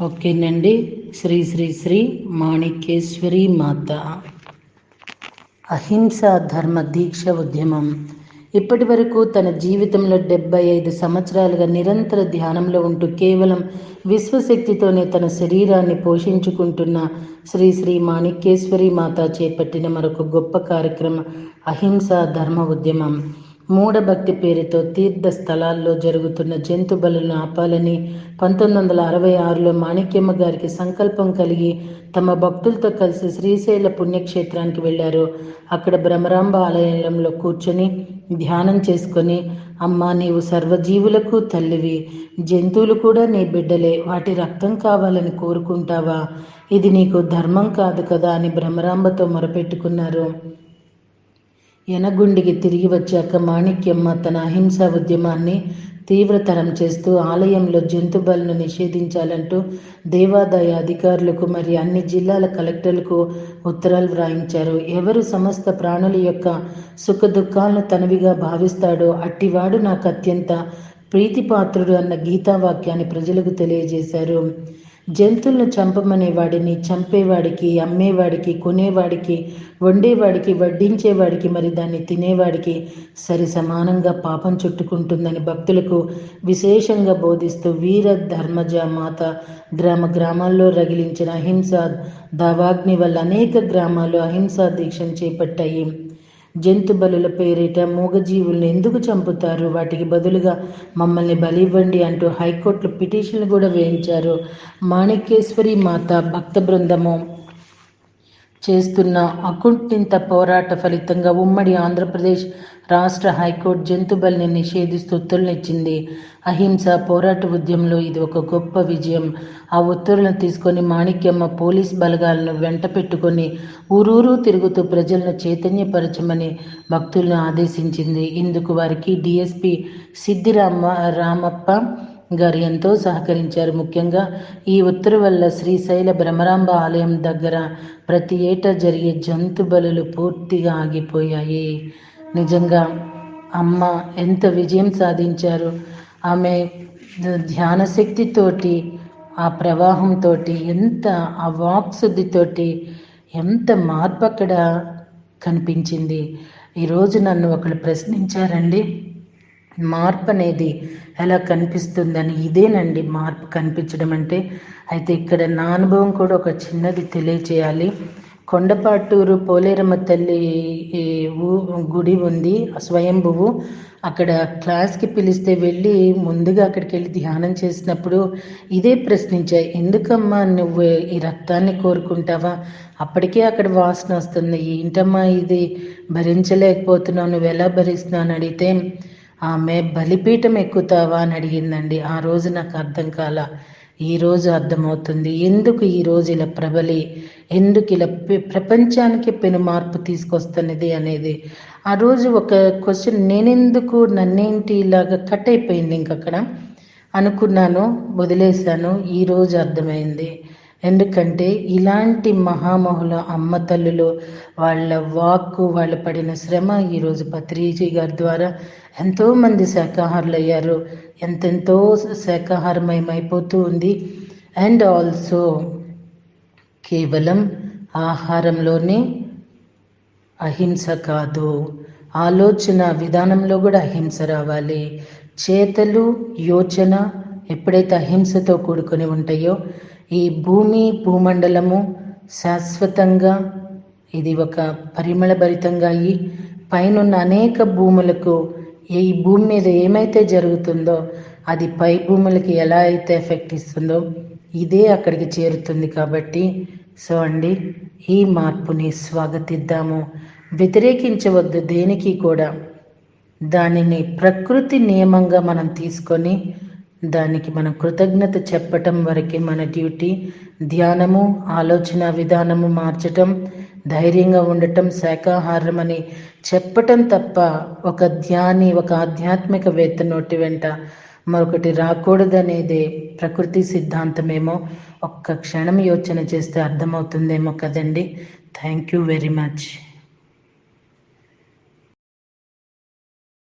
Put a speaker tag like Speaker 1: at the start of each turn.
Speaker 1: ఓకేనండి. శ్రీ శ్రీ శ్రీ మాణిక్యేశ్వరి మాత అహింసా ధర్మ దీక్ష ఉద్యమం. ఇప్పటి వరకు తన జీవితంలో 75 సంవత్సరాలుగా నిరంతర ధ్యానంలో ఉంటూ కేవలం విశ్వశక్తితోనే తన శరీరాన్ని పోషించుకుంటున్న శ్రీ శ్రీ మాణిక్యేశ్వరి మాత చేపట్టిన మరొక గొప్ప కార్యక్రమం అహింసా ధర్మ ఉద్యమం. మూఢభక్తి పేరుతో తీర్థ స్థలాల్లో జరుగుతున్న జంతు బలులను ఆపాలని 1966లో మాణిక్యమ్మ గారికి సంకల్పం కలిగి తమ భక్తులతో కలిసి శ్రీశైల పుణ్యక్షేత్రానికి వెళ్ళారు. అక్కడ భ్రమరాంబ ఆలయంలో కూర్చొని ధ్యానం చేసుకొని, అమ్మా, నీవు సర్వజీవులకు తల్లివి, జంతువులు కూడా నీ బిడ్డలే, వాటి రక్తం కావాలని కోరుకుంటావా? ఇది నీకు ధర్మం కాదు కదా అని భ్రమరాంబతో మొరపెట్టుకున్నారు. యనగుండికి తిరిగి వచ్చాక మాణిక్యమ్మ తన అహింసా ఉద్యమాన్ని తీవ్రతరం చేస్తూ ఆలయంలో జంతు బలులను నిషేధించాలంటూ దేవాదాయ అధికారులకు మరియు అన్ని జిల్లాల కలెక్టర్లకు ఉత్తరాలు వ్రాయించారు. ఎవరు సమస్త ప్రాణుల యొక్క సుఖ దుఃఖాలను తనవిగా భావిస్తాడో అట్టివాడు నాకు అత్యంత ప్రీతిపాత్రుడు అన్న గీతావాక్యాన్ని ప్రజలకు తెలియజేశారు. జంతువులను చంపమనే వాడిని చంపేవాడికి, అమ్మేవాడికి, కొనేవాడికి, వండేవాడికి, వడ్డించేవాడికి, మరి దాన్ని తినేవాడికి సరి సమానంగా పాపం చుట్టుకుంటుందని భక్తులకు విశేషంగా బోధిస్తూ వీర ధర్మజ మాత గ్రామాల్లో రగిలించిన అహింసా దావాగ్ని వల్ల అనేక గ్రామాలు అహింసా దీక్షను చేపట్టాయి. జంతు బలుల పేరిట మూగజీవులను ఎందుకు చంపుతారు? వాటికి బదులుగా మమ్మల్ని బలివ్వండి అంటూ హైకోర్టులో పిటిషన్లు కూడా వేయించారు. మాణిక్యేశ్వరి మాత భక్త బృందము చేస్తున్న అకుంఠిత పోరాట ఫలితంగా ఉమ్మడి ఆంధ్రప్రదేశ్ రాష్ట్ర హైకోర్టు జంతు బలిని నిషేధిస్తూ ఉత్తర్వులిచ్చింది. అహింస పోరాట ఉద్యమంలో ఇది ఒక గొప్ప విజయం. ఆ ఉత్తర్వులను తీసుకొని మాణిక్యమ్మ పోలీస్ బలగాలను వెంట పెట్టుకొని ఊరూరు తిరుగుతూ ప్రజలను చైతన్యపరచమని భక్తులను ఆదేశించింది. ఇందుకు వారికి డిఎస్పి రామప్ప గారు ఎంతో సహకరించారు. ముఖ్యంగా ఈ ఉత్తర్వు వల్ల శ్రీశైల భ్రమరాంబ ఆలయం దగ్గర ప్రతి ఏటా జరిగే జంతు బలులు పూర్తిగా ఆగిపోయాయి. నిజంగా అమ్మ ఎంత విజయం సాధించారు. ఆమె ధ్యాన శక్తితోటి, ఆ ప్రవాహంతో, ఎంత ఆ వాక్శుద్ధితోటి ఎంత మార్పు అక్కడ కనిపించింది. ఈరోజు నన్ను ఒకళ్ళు ప్రశ్నించారండి, మార్పు అనేది ఎలా కనిపిస్తుందని. ఇదేనండి మార్పు కనిపించడం అంటే. అయితే ఇక్కడ నా అనుభవం కూడా ఒక చిన్నది తెలియచేయాలి. కొండపాటూరు పోలేరమ్మ తల్లి గుడి ఉంది, స్వయంభువు. అక్కడ క్లాస్కి పిలిస్తే వెళ్ళి ముందుగా అక్కడికి వెళ్ళి ధ్యానం చేసినప్పుడు ఇదే ప్రశ్నించాయి, ఎందుకమ్మా నువ్వు ఈ రక్తాన్ని కోరుకుంటావా? అప్పటికే అక్కడ వాసన వస్తుంది, ఏంటమ్మా ఇది భరించలేకపోతున్నావు, నువ్వు ఎలా భరిస్తున్నావు అని అడిగితే ఆమె బలిపీఠం ఎక్కుతావా అని అడిగిందండి. ఆ రోజు నాకు అర్థం కాల. ఈరోజు అర్థమవుతుంది ఎందుకు ఈరోజు ఇలా ప్రబలి, ఎందుకు ఇలా ప్రపంచానికి పెను మార్పు తీసుకొస్తున్నది అనేది. ఆ రోజు ఒక క్వశ్చన్, నేనెందుకు, నన్నేంటి ఇలాగ కట్ అయిపోయింది. ఇంకక్కడ అనుకున్నాను, వదిలేశాను. ఈరోజు అర్థమైంది. ఎందుకంటే ఇలాంటి మహామహుల అమ్మ తల్లులు వాళ్ళ వాక్కు, వాళ్ళు పడిన శ్రమ ఈరోజు పత్రిజీ గారి ద్వారా ఎంతోమంది శాకాహారులు అయ్యారు. ఎంతెంతో శాకాహారమయమైపోతూ ఉంది. అండ్ ఆల్సో కేవలం ఆహారంలోనే అహింస కాదు, ఆలోచన విధానంలో కూడా అహింస రావాలి. చేతలు, యోచన ఎప్పుడైతే అహింసతో కూడుకొని ఉంటాయో ఈ భూమండలము శాశ్వతంగా ఇది ఒక పరిమళభరితంగా అయ్యి పైనున్న అనేక భూములకు, ఈ భూమి మీద ఏమైతే జరుగుతుందో అది పై భూములకి ఎలా అయితే ఎఫెక్ట్ ఇస్తుందో ఇదే అక్కడికి చేరుతుంది. కాబట్టి సో అండి, ఈ మార్పుని స్వాగతిద్దాము, వ్యతిరేకించవద్దు దేనికి కూడా. దానిని ప్రకృతి నియమంగా మనం తీసుకొని దానికి మనం కృతజ్ఞత చెప్పటం వరకే మన డ్యూటీ. ధ్యానము, ఆలోచన విధానము మార్చటం, ధైర్యంగా ఉండటం, శాకాహారం అని చెప్పటం తప్ప ఒక ధ్యాని, ఒక ఆధ్యాత్మికవేత్త నోటి వెంట మరొకటి రాకూడదనేదే ప్రకృతి సిద్ధాంతమేమో ఒక్క క్షణం యోచన చేస్తే అర్థమవుతుందేమో కదండి. Thank you very much.